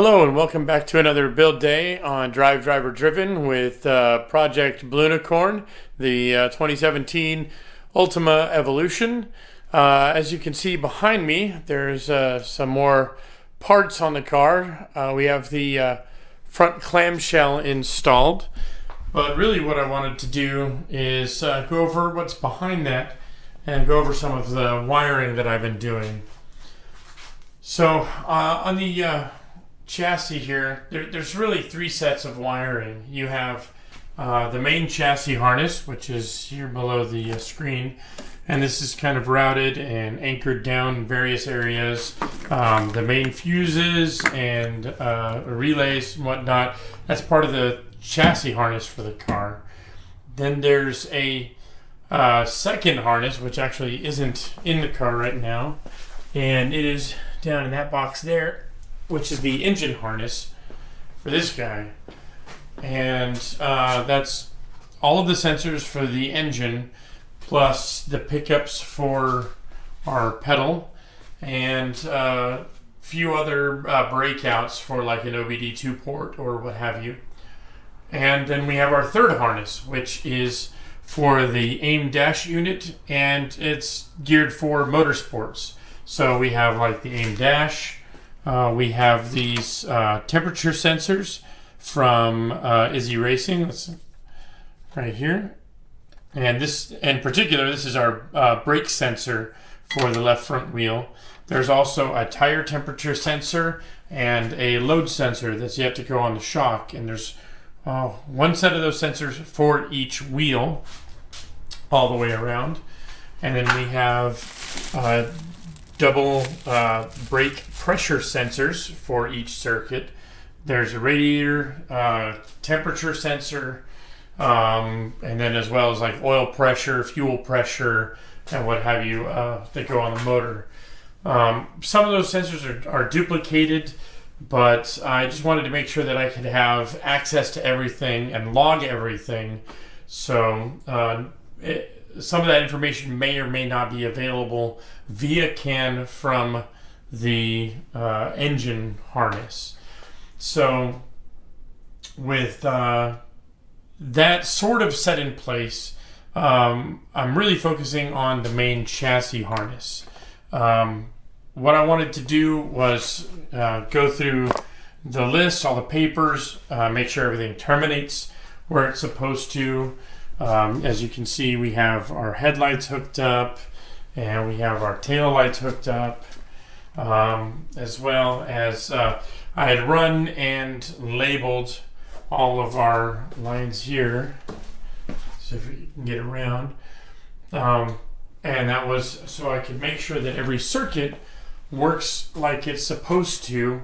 Hello and welcome back to another build day on DriveDriverDriven with Project Blunicorn, the 2017 Ultima Evolution. As you can see behind me, there's some more parts on the car. We have the front clamshell installed, but really what I wanted to do is go over what's behind that and go over some of the wiring that I've been doing. So on the chassis here, there's really three sets of wiring. You have the main chassis harness, which is here below the screen, and this is kind of routed and anchored down in various areas. The main fuses and relays and whatnot, that's part of the chassis harness for the car. Then there's a second harness, which actually isn't in the car right now, and it is down in that box there, which is the engine harness for this guy. And that's all of the sensors for the engine, plus the pickups for our pedal, and a few other breakouts for like an OBD2 port or what have you. And then we have our third harness, which is for the aim dash unit, and it's geared for motorsports. So we have like the aim dash. We have these temperature sensors from Izze Racing. That's right here. And this, in particular, this is our brake sensor for the left front wheel. There's also a tire temperature sensor and a load sensor that's yet to go on the shock. And there's one set of those sensors for each wheel all the way around. And then we have double brake pressure sensors for each circuit. There's a radiator temperature sensor, and then as well as like oil pressure, fuel pressure, and what have you that go on the motor. Some of those sensors are duplicated, but I just wanted to make sure that I could have access to everything and log everything. So some of that information may or may not be available via CAN from the engine harness. So with that sort of set in place, I'm really focusing on the main chassis harness. What I wanted to do was go through the list, all the papers, make sure everything terminates where it's supposed to. As you can see, we have our headlights hooked up, and we have our tail lights hooked up, as well as I had run and labeled all of our lines here, so if we can get around, and that was so I could make sure that every circuit works like it's supposed to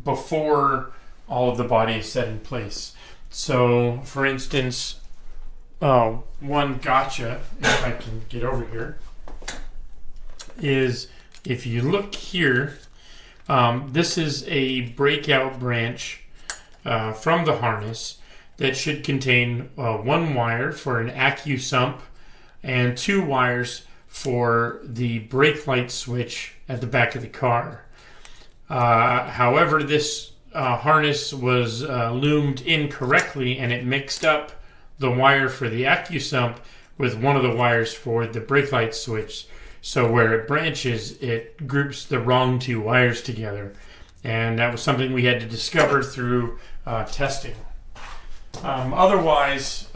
before all of the body is set in place. So for instance, one gotcha, if I can get over here, is if you look here, this is a breakout branch from the harness that should contain one wire for an ACU sump and two wires for the brake light switch at the back of the car. However, this harness was loomed incorrectly, and it mixed up the wire for the ACU sump with one of the wires for the brake light switch. So where it branches, it groups the wrong two wires together. And that was something we had to discover through testing. Otherwise,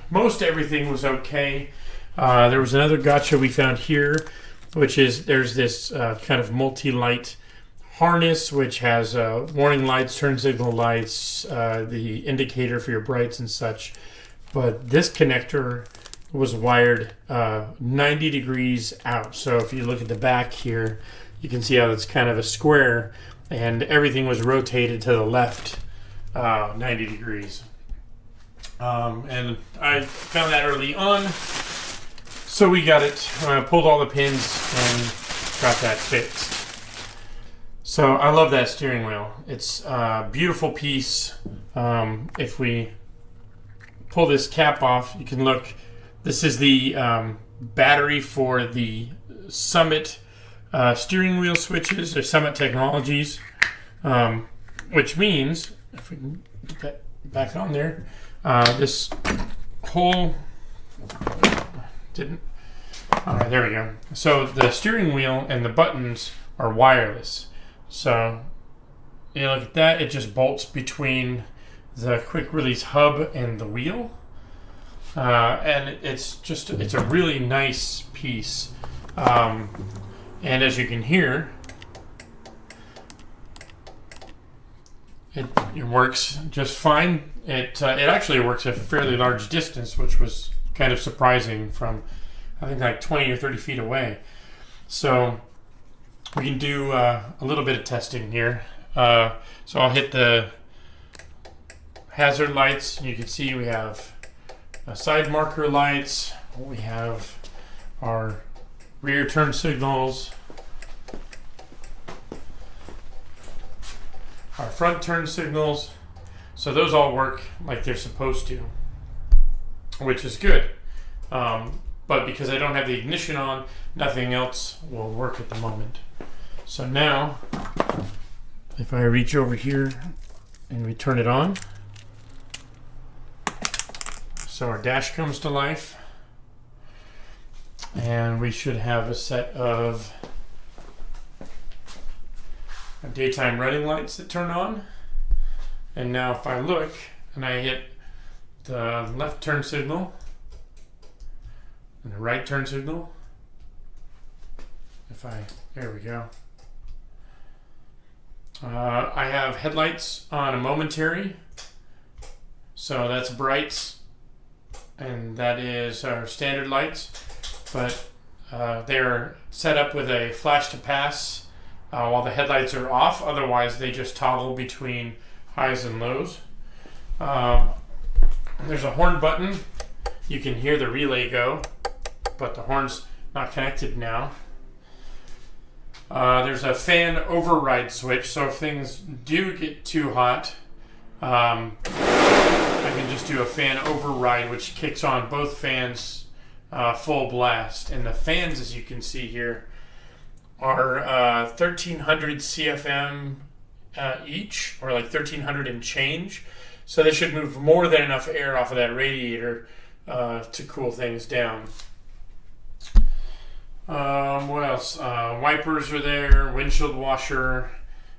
most everything was okay. There was another gotcha we found here, which is there's this kind of multi-light harness, which has warning lights, turn signal lights, the indicator for your brights and such. But this connector was wired 90 degrees out. So if you look at the back here, you can see how it's kind of a square, and everything was rotated to the left 90 degrees. And I found that early on, so we got it, pulled all the pins and got that fixed. So I love that steering wheel. It's a beautiful piece. If we pull this cap off, you can look. This is the battery for the Summit steering wheel switches, or Summit Technologies. which means, if we can get that back on there, this whole didn't. All right, there we go. So the steering wheel and the buttons are wireless. So you look at that, it just bolts between the quick release hub and the wheel. And it's a really nice piece. And as you can hear, it works just fine. It actually works a fairly large distance, which was kind of surprising from, I think, like 20 or 30 feet away. So we can do a little bit of testing here. So I'll hit the hazard lights. You can see we have side marker lights. We have our rear turn signals, our front turn signals. So those all work like they're supposed to, which is good. But because I don't have the ignition on, nothing else will work at the moment. So now, if I reach over here and we turn it on, so our dash comes to life, and we should have a set of daytime running lights that turn on. And now if I look and I hit the left turn signal and the right turn signal, there we go. I have headlights on a momentary, so that's brights, and that is our standard lights, but they're set up with a flash to pass while the headlights are off. Otherwise they just toggle between highs and lows. There's a horn button. You can hear the relay go, but the horn's not connected now. There's a fan override switch, so if things do get too hot, I can just do a fan override, which kicks on both fans full blast. And the fans, as you can see here, are 1300 CFM each, or like 1300 and change. So they should move more than enough air off of that radiator to cool things down. What else? Wipers are there, windshield washer,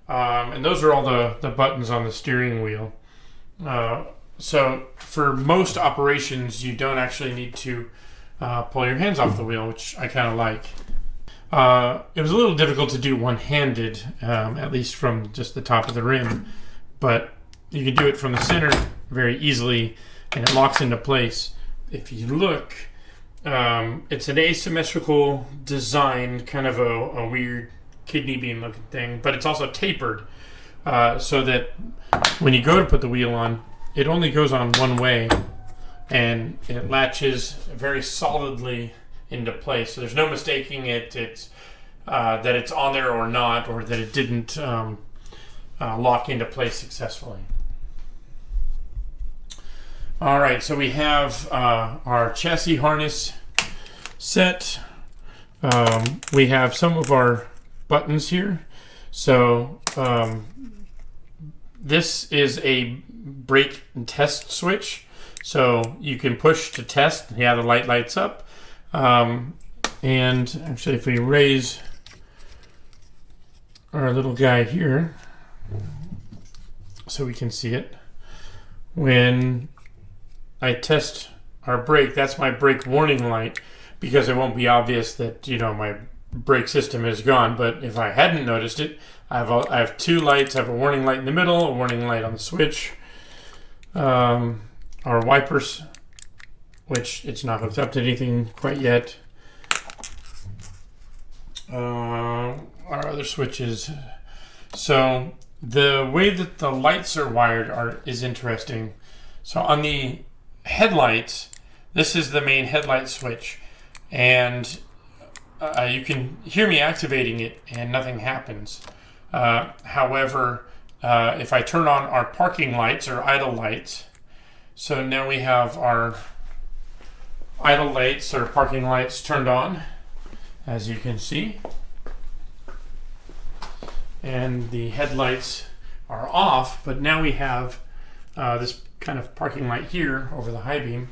and those are all the buttons on the steering wheel. So for most operations, you don't actually need to pull your hands off the wheel, which I kind of like. It was a little difficult to do one-handed, at least from just the top of the rim, but you can do it from the center very easily, and it locks into place. If you look, it's an asymmetrical design, kind of a weird kidney bean looking thing, but it's also tapered, so that when you go to put the wheel on, it only goes on one way, and it latches very solidly into place. So there's no mistaking it. It's that it's on there or not, or that it didn't lock into place successfully. All right, so we have our chassis harness set. We have some of our buttons here. So this is a brake and test switch. So you can push to test. Yeah, the light lights up. And actually, if we raise our little guy here so we can see it, when I test our brake, that's my brake warning light, because it won't be obvious that, you know, my brake system is gone. But if I hadn't noticed it, I have two lights. I have a warning light in the middle, a warning light on the switch. Our wipers, which it's not hooked up to anything quite yet. Our other switches. So the way that the lights are wired is interesting. So on the headlights, this is the main headlight switch, and you can hear me activating it and nothing happens. However, if I turn on our parking lights or idle lights, so now we have our idle lights or parking lights turned on, as you can see, and the headlights are off, but now we have this kind of parking light here over the high beam.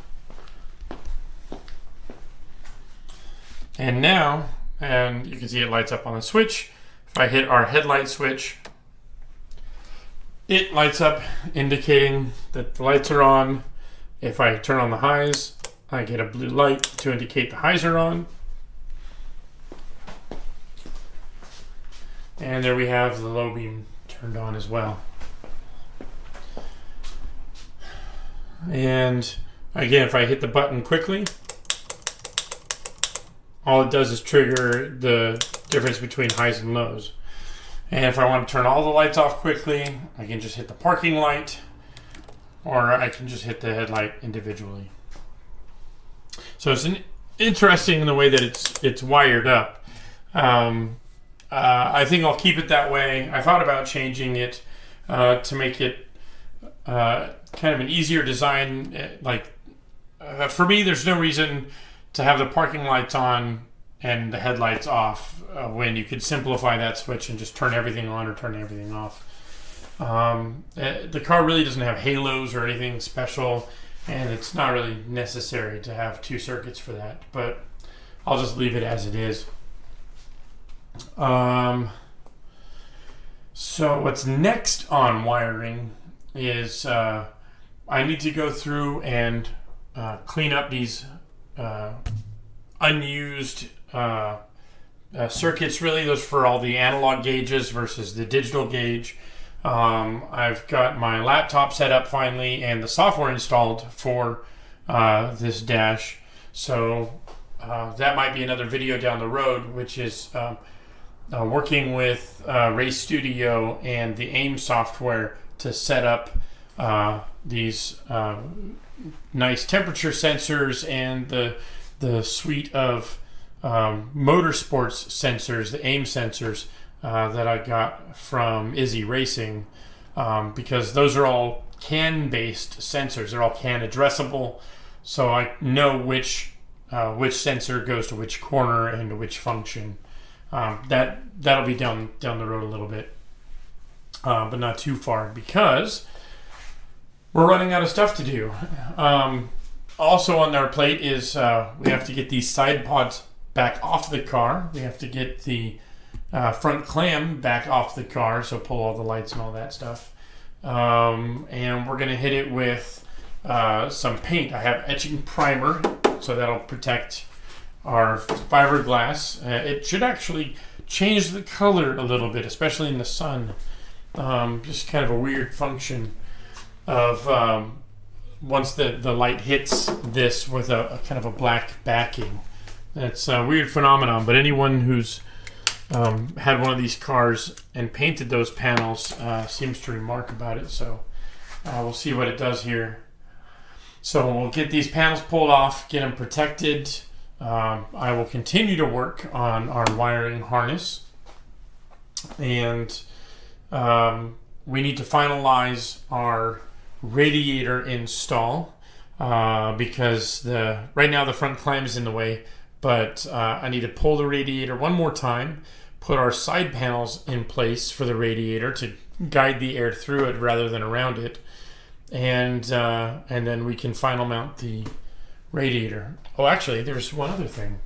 And now, and you can see it lights up on the switch. If I hit our headlight switch, it lights up indicating that the lights are on. If I turn on the highs, I get a blue light to indicate the highs are on. And there we have the low beam turned on as well. And again, if I hit the button quickly, all it does is trigger the difference between highs and lows. And if I want to turn all the lights off quickly, I can just hit the parking light, or I can just hit the headlight individually. So it's interesting in the way that it's wired up. I think I'll keep it that way. I thought about changing it to make it kind of an easier design. For me, there's no reason to have the parking lights on and the headlights off when you could simplify that switch and just turn everything on or turn everything off. The car really doesn't have halos or anything special, and it's not really necessary to have two circuits for that, but I'll just leave it as it is. So what's next on wiring is I need to go through and clean up these unused circuits. Really, those for all the analog gauges versus the digital gauge. I've got my laptop set up finally and the software installed for this dash, so that might be another video down the road, which is working with Race Studio and the AIM software to set up these nice temperature sensors and the suite of motorsports sensors, the AIM sensors that I got from Izze Racing, because those are all CAN-based sensors. They're all CAN addressable, so I know which sensor goes to which corner and to which function. That'll be down the road a little bit, but not too far, because we're running out of stuff to do. Also on our plate is we have to get these side pods back off the car. We have to get the front clam back off the car, so pull all the lights and all that stuff. And we're going to hit it with some paint. I have etching primer, so that'll protect our fiberglass. It should actually change the color a little bit, especially in the sun. Just kind of a weird function of once the light hits this with a kind of a black backing. That's a weird phenomenon, but anyone who's had one of these cars and painted those panels seems to remark about it, so we'll see what it does here. So we'll get these panels pulled off, get them protected. I will continue to work on our wiring harness, and we need to finalize our radiator install because right now the front clam is in the way, but I need to pull the radiator one more time, put our side panels in place for the radiator to guide the air through it rather than around it, and then we can final mount the radiator. Oh, actually, there's one other thing.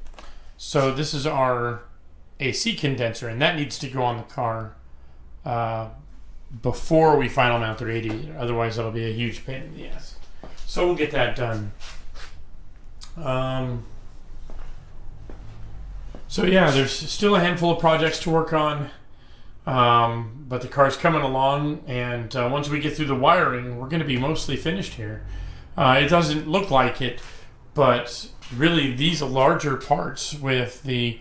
So this is our AC condenser, and that needs to go on the car before we final mount the radiator. Otherwise, that'll be a huge pain in the ass. So we'll get that done. So yeah, there's still a handful of projects to work on, but the car's coming along, and once we get through the wiring, we're going to be mostly finished here. It doesn't look like it, but really these larger parts with the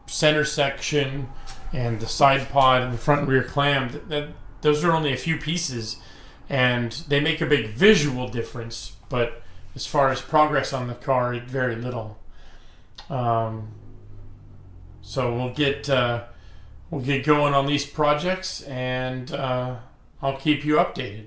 center section and the side pod and the front and rear clam, those are only a few pieces, and they make a big visual difference, but as far as progress on the car, very little. So we'll get going on these projects, and I'll keep you updated.